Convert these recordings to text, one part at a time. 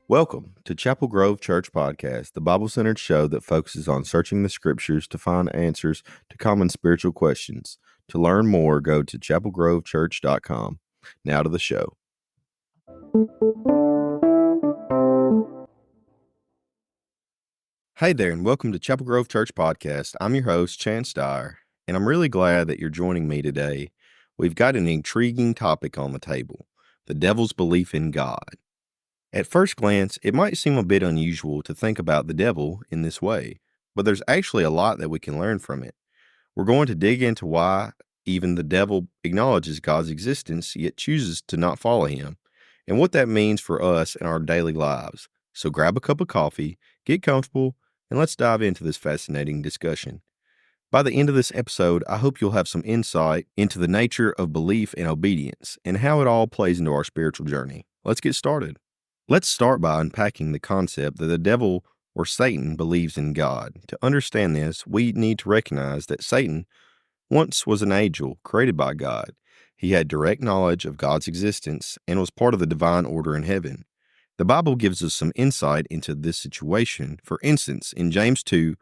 Welcome to Chapel Grove Church Podcast, the Bible-centered show that focuses on searching the scriptures to find answers to common spiritual questions. To learn more, go to chapelgrovechurch.com. Now to the show. Hey there, and welcome to Chapel Grove Church Podcast. I'm your host, Chan Dyer, and I'm really glad that you're joining me today. We've got an intriguing topic on the table: the devil's belief in God. At first glance, it might seem a bit unusual to think about the devil in this way, but there's actually a lot that we can learn from it. We're going to dig into why even the devil acknowledges God's existence yet chooses to not follow him, and what that means for us in our daily lives. So grab a cup of coffee, get comfortable, and let's dive into this fascinating discussion. By the end of this episode, I hope you'll have some insight into the nature of belief and obedience and how it all plays into our spiritual journey. Let's get started. Let's start by unpacking the concept that the devil or Satan believes in God. To understand this, we need to recognize that Satan once was an angel created by God. He had direct knowledge of God's existence and was part of the divine order in heaven. The Bible gives us some insight into this situation. For instance, in James 2,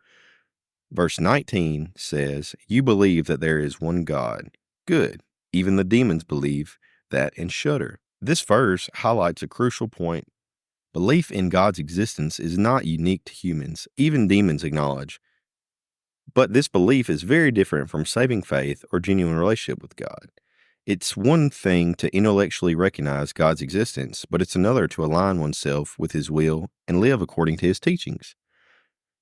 verse 19 says, "You believe that there is one God. Good. Even the demons believe that and shudder." This verse highlights a crucial point. Belief in God's existence is not unique to humans, even demons acknowledge. But this belief is very different from saving faith or genuine relationship with God. It's one thing to intellectually recognize God's existence, but it's another to align oneself with His will and live according to His teachings.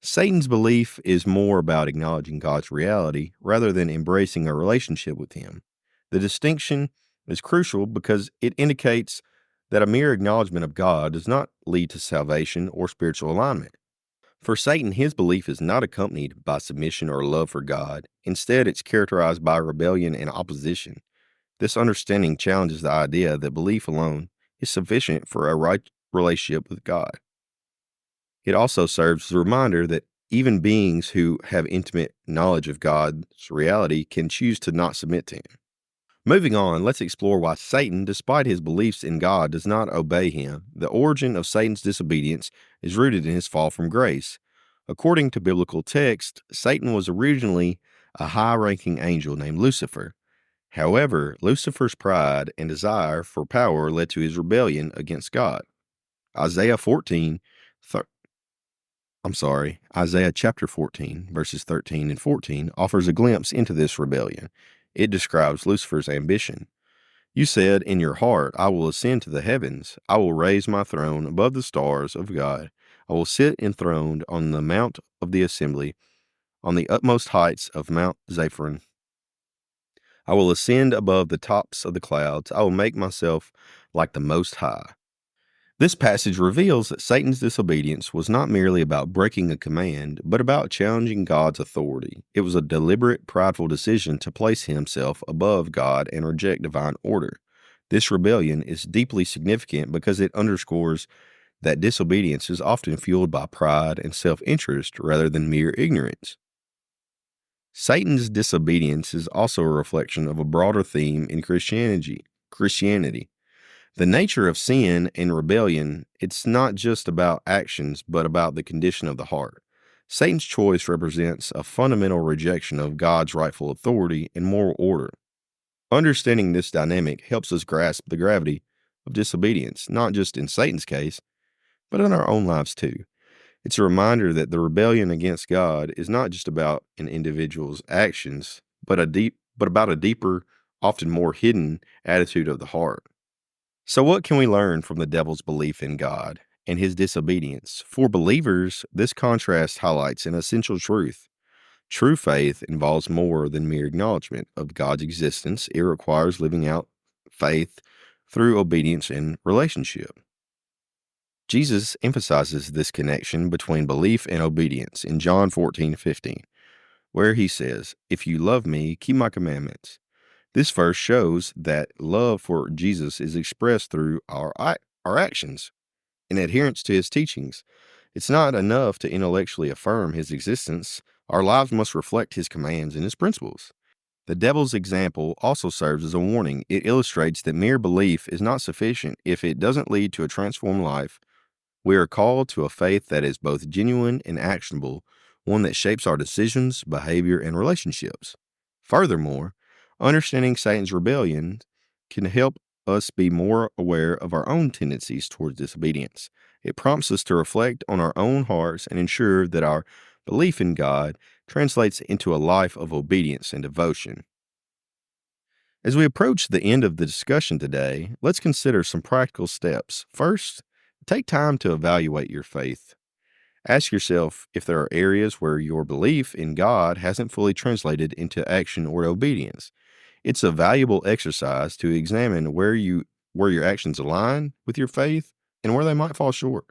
Satan's belief is more about acknowledging God's reality rather than embracing a relationship with Him. The distinction is crucial because it indicates that a mere acknowledgement of God does not lead to salvation or spiritual alignment. For Satan, his belief is not accompanied by submission or love for God. Instead, it's characterized by rebellion and opposition. This understanding challenges the idea that belief alone is sufficient for a right relationship with God. It also serves as a reminder that even beings who have intimate knowledge of God's reality can choose to not submit to Him. Moving on, let's explore why Satan, despite his beliefs in God, does not obey Him. The origin of Satan's disobedience is rooted in his fall from grace. According to biblical text, Satan was originally a high-ranking angel named Lucifer. However, Lucifer's pride and desire for power led to his rebellion against God. Isaiah chapter 14, verses 13 and 14 offers a glimpse into this rebellion. It describes Lucifer's ambition. "You said in your heart, I will ascend to the heavens. I will raise my throne above the stars of God. I will sit enthroned on the mount of the assembly, on the utmost heights of Mount Zaphon. I will ascend above the tops of the clouds. I will make myself like the Most High." This passage reveals that Satan's disobedience was not merely about breaking a command, but about challenging God's authority. It was a deliberate, prideful decision to place himself above God and reject divine order. This rebellion is deeply significant because it underscores that disobedience is often fueled by pride and self-interest rather than mere ignorance. Satan's disobedience is also a reflection of a broader theme in Christianity. The nature of sin and rebellion, it's not just about actions, but about the condition of the heart. Satan's choice represents a fundamental rejection of God's rightful authority and moral order. Understanding this dynamic helps us grasp the gravity of disobedience, not just in Satan's case, but in our own lives too. It's a reminder that the rebellion against God is not just about an individual's actions, but about a deeper, often more hidden attitude of the heart. So what can we learn from the devil's belief in God and his disobedience? For believers, this contrast highlights an essential truth. True faith involves more than mere acknowledgement of God's existence. It requires living out faith through obedience and relationship. Jesus emphasizes this connection between belief and obedience in John 14:15, where he says, "If you love me, keep my commandments." This verse shows that love for Jesus is expressed through our actions and adherence to his teachings. It's not enough to intellectually affirm his existence. Our lives must reflect his commands and his principles. The devil's example also serves as a warning. It illustrates that mere belief is not sufficient if it doesn't lead to a transformed life We are called to a faith that is both genuine and actionable, one that shapes our decisions, behavior, and relationships. Furthermore, understanding Satan's rebellion can help us be more aware of our own tendencies towards disobedience. It prompts us to reflect on our own hearts and ensure that our belief in God translates into a life of obedience and devotion. As we approach the end of the discussion today, let's consider some practical steps. First, take time to evaluate your faith. Ask yourself if there are areas where your belief in God hasn't fully translated into action or obedience. It's a valuable exercise to examine where your actions align with your faith and where they might fall short.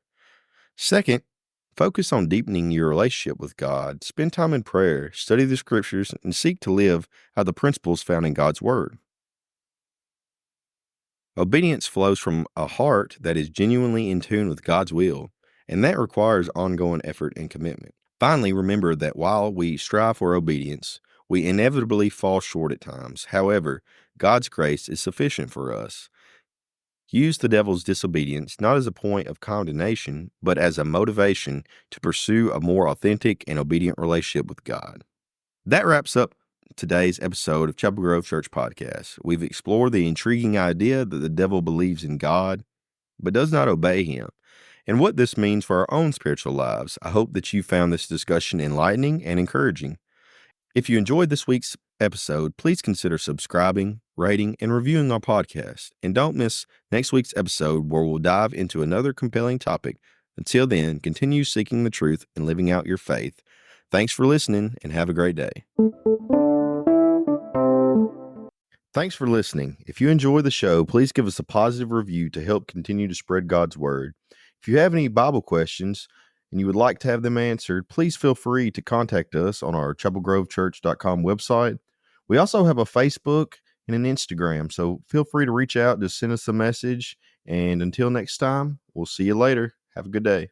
Second, focus on deepening your relationship with God. Spend time in prayer, study the scriptures, and seek to live out the principles found in God's word. Obedience flows from a heart that is genuinely in tune with God's will, and that requires ongoing effort and commitment. Finally, remember that while we strive for obedience, we inevitably fall short at times. However, God's grace is sufficient for us. Use the devil's disobedience not as a point of condemnation, but as a motivation to pursue a more authentic and obedient relationship with God. That wraps up today's episode of Chapel Grove Church Podcast. We've explored the intriguing idea that the devil believes in God, but does not obey him, and what this means for our own spiritual lives. I hope that you found this discussion enlightening and encouraging. If you enjoyed this week's episode, please consider subscribing, rating, and reviewing our podcast. And don't miss next week's episode where we'll dive into another compelling topic. Until then, continue seeking the truth and living out your faith. Thanks for listening and have a great day. Thanks for listening. If you enjoy the show, please give us a positive review to help continue to spread God's word. If you have any Bible questions and you would like to have them answered, please feel free to contact us on our chapelgrovechurch.com website. We also have a Facebook and an Instagram, so feel free to reach out, just send us a message. And until next time, we'll see you later. Have a good day.